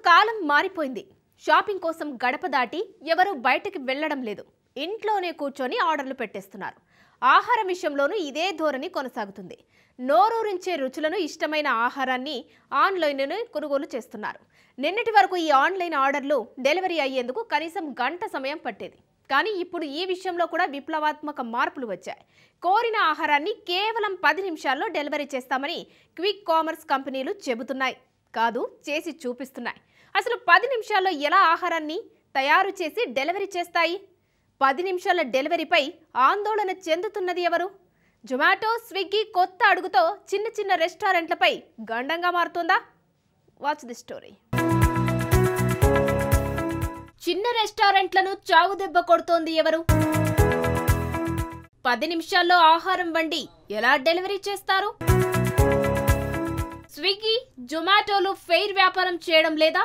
కాలం మారిపోయింది. షాపింగ్ కోసం గడప దాటి ఎవరు బయటికి వెళ్లడం లేదు. ఇంట్లోనే కూర్చొని ఆర్డర్లు పెట్టేస్తున్నారు. ఆహారం విషయంలోనూ ఇదే ధోరణి కొనసాగుతుంది. నోరూరించే రుచులను ఇష్టమైన ఆహారాన్ని ఆన్లైన్లోనే కొనుగోలు చేస్తున్నారు. నిన్నటి వరకు ఈ ఆన్లైన్ ఆర్డర్లు డెలివరీ అయ్యేందుకు కనీసం గంట సమయం పట్టేది. కానీ ఇప్పుడు ఈ విషయంలో కూడా విప్లవాత్మక మార్పులు వచ్చాయి. కోరిన ఆహారాన్ని కేవలం 10 నిమిషాల్లో డెలివరీ చేస్తామని క్విక్ కామర్స్ కంపెనీలు చెబుతున్నాయి. కాదు, చేసి చూపిస్తున్నాయి. అసలు 10 నిమిషాల్లో ఎలా ఆహారాన్ని తయారు చేసి డెలివరీ చేస్తాయి? 10 నిమిషాల డెలివరీపై ఆందోళన చెందుతున్నది ఎవరు? జొమాటో, స్విగ్గీ కొత్త అడుగుతో చిన్న చిన్న రెస్టారెంట్లపై గండంగా మారుతోందా? Watch the story. చిన్న రెస్టారెంట్లను చావు దెబ్బ కొడుతోంది ఎవరు? 10 నిమిషాల్లో ఆహారం వండి ఎలా డెలివరీ చేస్తారు? స్విగ్గీ, జొమాటోలు ఫెయిర్ వ్యాపారం చేయడం లేదా?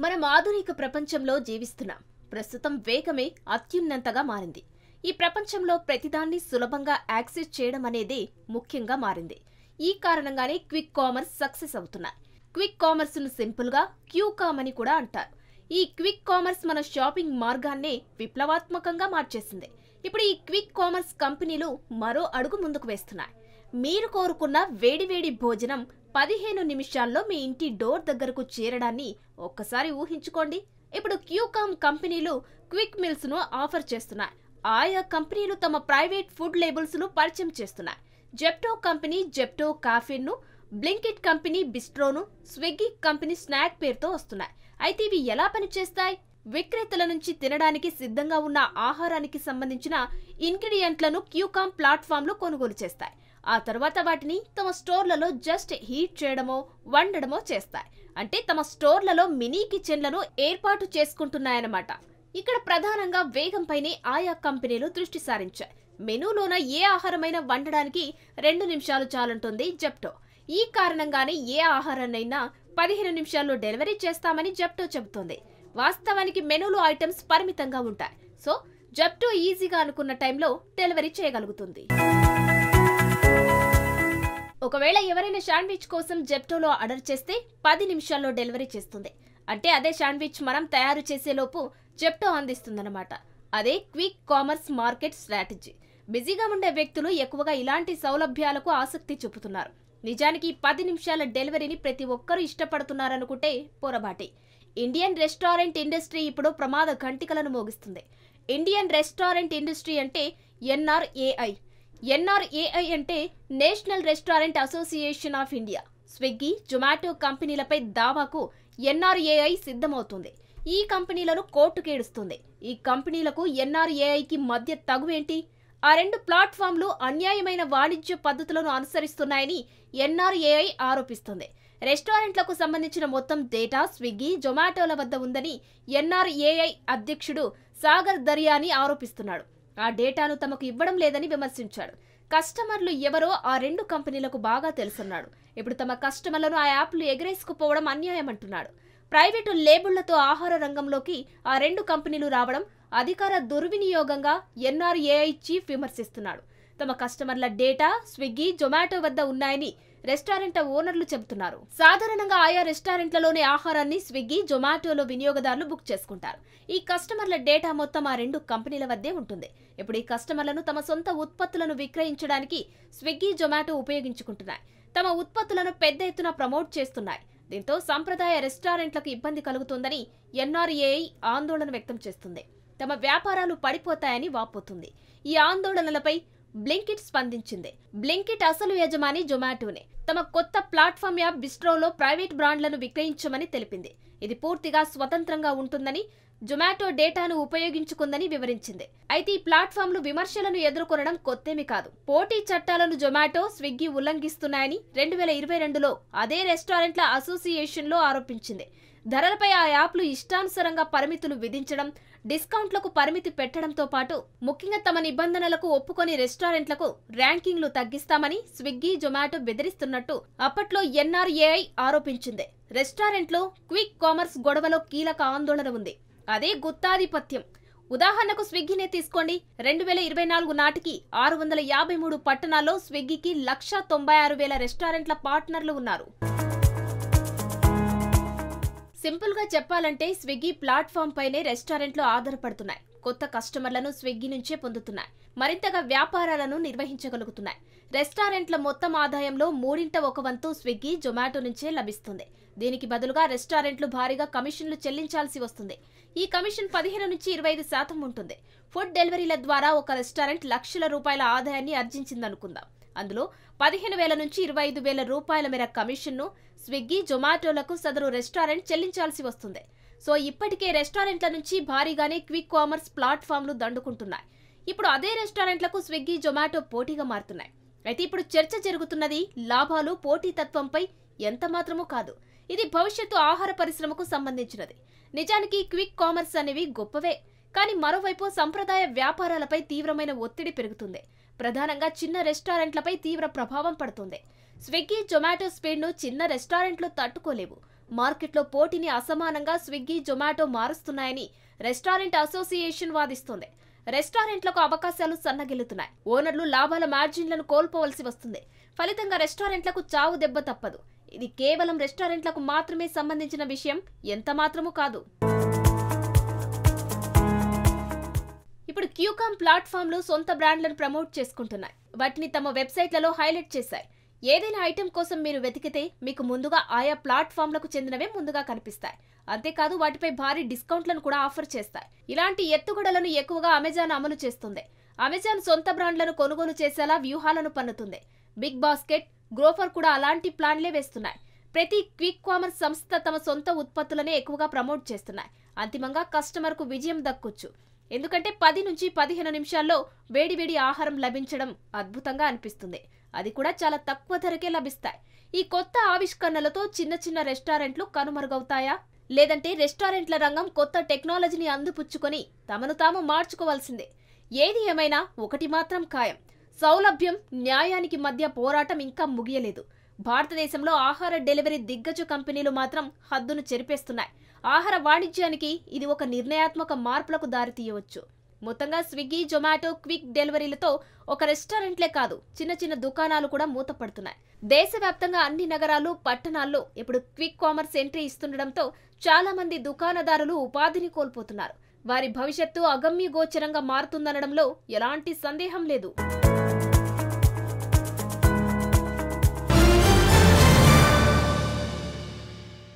మనం ఆధునిక ప్రపంచంలో జీవిస్తున్నాం. ప్రస్తుతం వేగమే అత్యున్నతంగా మారింది. ఈ ప్రపంచంలో ప్రతిదాన్ని సులభంగా యాక్సెస్ చేయడం అనేది ముఖ్యంగా మారింది. ఈ కారణంగానే క్విక్ కామర్స్ సక్సెస్ అవుతున్నాయి. క్విక్ కామర్స్ ను సింపుల్ గా క్యూకామ్ అని కూడా అంటారు. ఈ క్విక్ కామర్స్ మన షాపింగ్ మార్గాన్నే విప్లవాత్మకంగా మార్చేసింది. ఇప్పుడు ఈ క్విక్ కామర్స్ కంపెనీలు మరో అడుగు ముందుకు వేస్తున్నాయి. మీరు కోరుకున్న వేడివేడి భోజనం 15 నిమిషాల్లో మీ ఇంటి డోర్ దగ్గరకు చేరడాన్ని ఒక్కసారి ఊహించుకోండి. ఇప్పుడు క్యూకామ్ కంపెనీలు క్విక్ మీల్స్ ను ఆఫర్ చేస్తున్నాయి. ఆయా కంపెనీలు తమ ప్రైవేట్ ఫుడ్ లేబుల్స్ ను పరిచయం చేస్తున్నాయి. జెప్టో కంపెనీ జెప్టో కాఫీను, బ్లింకిట్ కంపెనీ బిస్ట్రోను, స్విగ్గీ కంపెనీ స్నాక్ పేరుతో వస్తున్నాయి. అయితే ఇవి ఎలా పనిచేస్తాయి? విక్రేతల నుంచి తినడానికి సిద్ధంగా ఉన్న ఆహారానికి సంబంధించిన ఇంగ్రీడియంట్లను క్యూకామ్ ప్లాట్ఫామ్లు కొనుగోలు చేస్తాయి. ఆ తర్వాత వాటిని తమ స్టోర్లలో జస్ట్ హీట్ చేయడమో వండడమో చేస్తాయి. అంటే తమ స్టోర్లలో మినీ కిచెన్లను ఏర్పాటు చేసుకుంటున్నాయన్నమాట. ఇక్కడ ప్రధానంగా వేగంపైనే ఆయా కంపెనీలు దృష్టి సారించాయి. మెనూలోన ఏ ఆహారమైనా వండడానికి 2 నిమిషాలు చాలంటుంది జెప్టో. ఈ కారణంగానే ఏ ఆహారాన్నైనా 15 నిమిషాల్లో డెలివరీ చేస్తామని జెప్టో చెబుతోంది. వాస్తవానికి మెనూలో ఐటమ్స్ పరిమితంగా ఉంటాయి. సో జెప్టో ఈజీగా అనుకున్న టైంలో డెలివరీ చేయగలుగుతుంది. ఒకవేళ ఎవరైనా శాండ్విచ్ కోసం జెప్టోలో ఆర్డర్ చేస్తే 10 నిమిషాల్లో డెలివరీ చేస్తుంది. అంటే అదే శాండ్విచ్ మనం తయారు చేసేలోపు జెప్టో అందిస్తుందన్నమాట. అదే క్విక్ కామర్స్ మార్కెట్ స్ట్రాటజీ. బిజీగా ఉండే వ్యక్తులు ఎక్కువగా ఇలాంటి సౌలభ్యాలకు ఆసక్తి చూపుతున్నారు. నిజానికి 10 నిమిషాల డెలివరీని ప్రతి ఒక్కరూ ఇష్టపడుతున్నారనుకుంటే పొరపాటి. ఇండియన్ రెస్టారెంట్ ఇండస్ట్రీ ఇప్పుడు ప్రమాద ఘంటికలను మోగిస్తుంది. ఇండియన్ రెస్టారెంట్ ఇండస్ట్రీ అంటే ఎన్ఆర్ఏఐ. ఎన్ఆర్ఏఐ అంటే national restaurant association of India. Swiggy, Zomato కంపెనీలపై దావాకు ఎన్ఆర్ఏఐ సిద్ధమవుతుంది. ఈ కంపెనీలను కోర్టుకేడుస్తుంది. ఈ కంపెనీలకు ఎన్ఆర్ఏఐకి మధ్య తగువేంటి? ఆ 2 ప్లాట్ఫామ్లు అన్యాయమైన వాణిజ్య పద్ధతులను అనుసరిస్తున్నాయని ఎన్ఆర్ఏఐ ఆరోపిస్తుంది. రెస్టారెంట్లకు సంబంధించిన మొత్తం డేటా స్విగ్గీ, జొమాటోల వద్ద ఉందని ఎన్ఆర్ఏఐ అధ్యక్షుడు సాగర్ దర్యాని ఆరోపిస్తున్నాడు. ఆ డేటాను తమకు ఇవ్వడం లేదని విమర్శించాడు. కస్టమర్లు ఎవరో ఆ 2 కంపెనీలకు బాగా తెలుసున్నాడు. ఇప్పుడు తమ కస్టమర్లను ఆ యాప్లు ఎగరేసుకుపోవడం అన్యాయమంటున్నాడు. ప్రైవేటు లేబుళ్లతో ఆహార రంగంలోకి ఆ 2 కంపెనీలు రావడం అధికార దుర్వినియోగంగా ఎన్ఆర్ఏఐ చీఫ్ విమర్శిస్తున్నాడు. తమ కస్టమర్ల డేటా స్విగ్గీ, జొమాటో వద్ద ఉన్నాయని రెస్టారెంట్ ఓనర్లు చెబుతున్నారు. సాధారణంగా ఆయా రెస్టారెంట్లలోని ఆహారాన్ని స్విగ్గీ, జొమాటోలో వినియోగదారులు బుక్ చేసుకుంటారు. ఈ కస్టమర్ల డేటా మొత్తం ఆ 2 కంపెనీల వద్దే ఉంటుంది. ఇప్పుడు ఈ కస్టమర్లను తమ సొంత ఉత్పత్తులను విక్రయించడానికి స్విగ్గీ, జొమాటో ఉపయోగించుకుంటున్నాయి. తమ ఉత్పత్తులను పెద్ద ఎత్తున ప్రమోట్ చేస్తున్నాయి. దీంతో సంప్రదాయ రెస్టారెంట్లకు ఇబ్బంది కలుగుతుందని ఎన్ఆర్ఏఐ ఆందోళన వ్యక్తం చేస్తుంది. తమ వ్యాపారాలు పడిపోతాయని వాపోతుంది. ఈ ఆందోళనలపై బ్లింకిట్ స్పందించింది. బ్లింకిట్ అసలు యజమాని జొమాటోనే. తమ కొత్త ప్లాట్ఫామ్ యాప్ బిస్ట్రోలో ప్రైవేట్ బ్రాండ్లను విక్రయించమని తెలిపింది. ఇది పూర్తిగా స్వతంత్రంగా ఉంటుందని, జొమాటో డేటాను ఉపయోగించుకుందని వివరించింది. అయితే ఈ ప్లాట్ఫామ్లు విమర్శలను ఎదుర్కొనడం కొత్తేమీ కాదు. పోటీ చట్టాలను జొమాటో, స్విగ్గీ ఉల్లంఘిస్తున్నాయని 2022లో అదే రెస్టారెంట్ల అసోసియేషన్లో ఆరోపించింది. ధరలపై ఆ యాప్లు ఇష్టానుసారంగా పరిమితులు విధించడం, డిస్కౌంట్లకు పరిమితి పెట్టడంతో పాటు ముఖ్యంగా తమ నిబంధనలకు ఒప్పుకొని రెస్టారెంట్లకు ర్యాంకింగ్లు తగ్గిస్తామని స్విగ్గీ, జొమాటో బెదిరిస్తున్నట్టు అప్పట్లో ఎన్ఆర్ఏఐ ఆరోపించింది. రెస్టారెంట్లో క్విక్ కామర్స్ గొడవలో కీలక ఆందోళన ఉంది. అదే గుత్తాధిపత్యం. ఉదాహరణకు స్విగ్గీనే తీసుకోండి. 2024 నాటికి 653 పట్టణాల్లో స్విగ్గీకి 1,96,000 రెస్టారెంట్ల పార్ట్నర్లు ఉన్నారు. సింపుల్ గా చెప్పాలంటే స్విగ్గీ ప్లాట్ఫామ్ పైనే రెస్టారెంట్లు ఆధారపడుతున్నాయి. కొత్త కస్టమర్లను స్విగ్గీ నుంచే పొందుతున్నాయి. మరింతగా వ్యాపారాలను నిర్వహించగలుగుతున్నాయి. రెస్టారెంట్ల మొత్తం ఆదాయంలో 1/3 వంతు స్విగ్గీ, జొమాటో నుంచే లభిస్తుంది. దీనికి బదులుగా రెస్టారెంట్లు భారీగా కమిషన్లు చెల్లించాల్సి వస్తుంది. ఈ కమిషన్ 15 నుంచి 25% ఉంటుంది. ఫుడ్ డెలివరీల ద్వారా ఒక రెస్టారెంట్ లక్షల రూపాయల ఆదాయాన్ని ఆర్జించిందనుకుందాం. అందులో 15,000 నుంచి 25,000 రూపాయల మేర కమిషన్ను స్విగ్గీ, జొమాటోలకు సదరు రెస్టారెంట్ చెల్లించాల్సి వస్తుంది. సో ఇప్పటికే రెస్టారెంట్ల నుంచి భారీగానే క్విక్ కామర్స్ ప్లాట్ఫామ్లు దండుకుంటున్నాయి. ఇప్పుడు అదే రెస్టారెంట్లకు స్విగ్గీ, జొమాటో పోటీగా మారుతున్నాయి. అయితే ఇప్పుడు చర్చ జరుగుతున్నది లాభాలు, పోటీతత్వంపై ఎంత మాత్రమూ కాదు. ఇది భవిష్యత్తు ఆహార పరిశ్రమకు సంబంధించినది. నిజానికి క్విక్ కామర్స్ అనేవి గొప్పవే, కానీ మరోవైపు సంప్రదాయ వ్యాపారాలపై తీవ్రమైన ఒత్తిడి పెరుగుతుంది. ప్రధానంగా చిన్న రెస్టారెంట్లపై తీవ్ర ప్రభావం పడుతుంది. స్విగ్గీ, జొమాటో స్పీడ్ను చిన్న రెస్టారెంట్లు తట్టుకోలేవు. మార్కెట్లో పోటీని అసమానంగా స్విగ్గీ, జొమాటో మారుస్తున్నాయని రెస్టారెంట్ అసోసియేషన్ వాదిస్తోంది. రెస్టారెంట్లకు అవకాశాలు సన్నగిల్లుతున్నాయి. ఓనర్లు లాభాల మార్జిన్లను కోల్పోవలసి వస్తుంది. ఫలితంగా రెస్టారెంట్లకు చావు దెబ్బ తప్పదు. ఇది కేవలం రెస్టారెంట్లకు మాత్రమే సంబంధించిన విషయం ఎంత మాత్రమూ కాదు. ఇప్పుడు క్యూకామ్ ప్లాట్ఫామ్లు సొంత బ్రాండ్లను ప్రమోట్ చేసుకుంటున్నాయి. వాటిని తమ వెబ్సైట్లలో హైలైట్ చేశాయి. ఏదైనా ఐటెం కోసం మీరు వెతికితే మీకు ముందుగా ఆయా ప్లాట్ఫామ్లకు చెందినవే ముందుగా కనిపిస్తాయి. అంతేకాదు వాటిపై భారీ డిస్కౌంట్లను కూడా ఆఫర్ చేస్తాయి. ఇలాంటి ఎత్తుగడలను ఎక్కువగా అమెజాన్ అమలు చేస్తుంది. అమెజాన్ సొంత బ్రాండ్లను కొనుగోలు చేసేలా వ్యూహాలను పన్నుతుంది. బిగ్ బాస్కెట్, గ్రోఫర్ కూడా అలాంటి ప్లాన్లే వేస్తున్నాయి. ప్రతి క్విక్ కామర్స్ సంస్థ తమ సొంత ఉత్పత్తులనే ఎక్కువగా ప్రమోట్ చేస్తున్నాయి. అంతిమంగా కస్టమర్కు విజయం దక్కొచ్చు. ఎందుకంటే 10 నుంచి 15 నిమిషాల్లో వేడివేడి ఆహారం లభించడం అద్భుతంగా అనిపిస్తుంది. అది కూడా చాలా తక్కువ ధరకే లభిస్తాయి. ఈ కొత్త ఆవిష్కరణలతో చిన్న చిన్న రెస్టారెంట్లు కనుమరుగవుతాయా? లేదంటే రెస్టారెంట్ల రంగం కొత్త టెక్నాలజీని అందిపుచ్చుకొని తమను తాము మార్చుకోవాల్సిందే. ఏది ఏమైనా ఒకటి మాత్రం ఖాయం: సౌలభ్యం, న్యాయానికి మధ్య పోరాటం ఇంకా ముగియలేదు. భారతదేశంలో ఆహార డెలివరీ దిగ్గజ కంపెనీలు మాత్రం హద్దును చెరిపేస్తున్నాయి. ఆహార వాణిజ్యానికి ఇది ఒక నిర్ణయాత్మక మార్పులకు దారితీయవచ్చు. మొత్తంగా స్విగ్గీ, జొమాటో క్విక్ డెలివరీలతో ఒక రెస్టారెంట్లే కాదు, చిన్న చిన్న దుకాణాలు కూడా మూతపడుతున్నాయి. దేశవ్యాప్తంగా అన్ని నగరాలు, పట్టణాల్లో ఇప్పుడు క్విక్ కామర్స్ ఎంట్రీ ఇస్తుండటంతో చాలా మంది దుకాణదారులు ఉపాధిని కోల్పోతున్నారు. వారి భవిష్యత్తు అగమ్యగోచరంగా మారుతుందనడంలో ఎలాంటి సందేహం లేదు.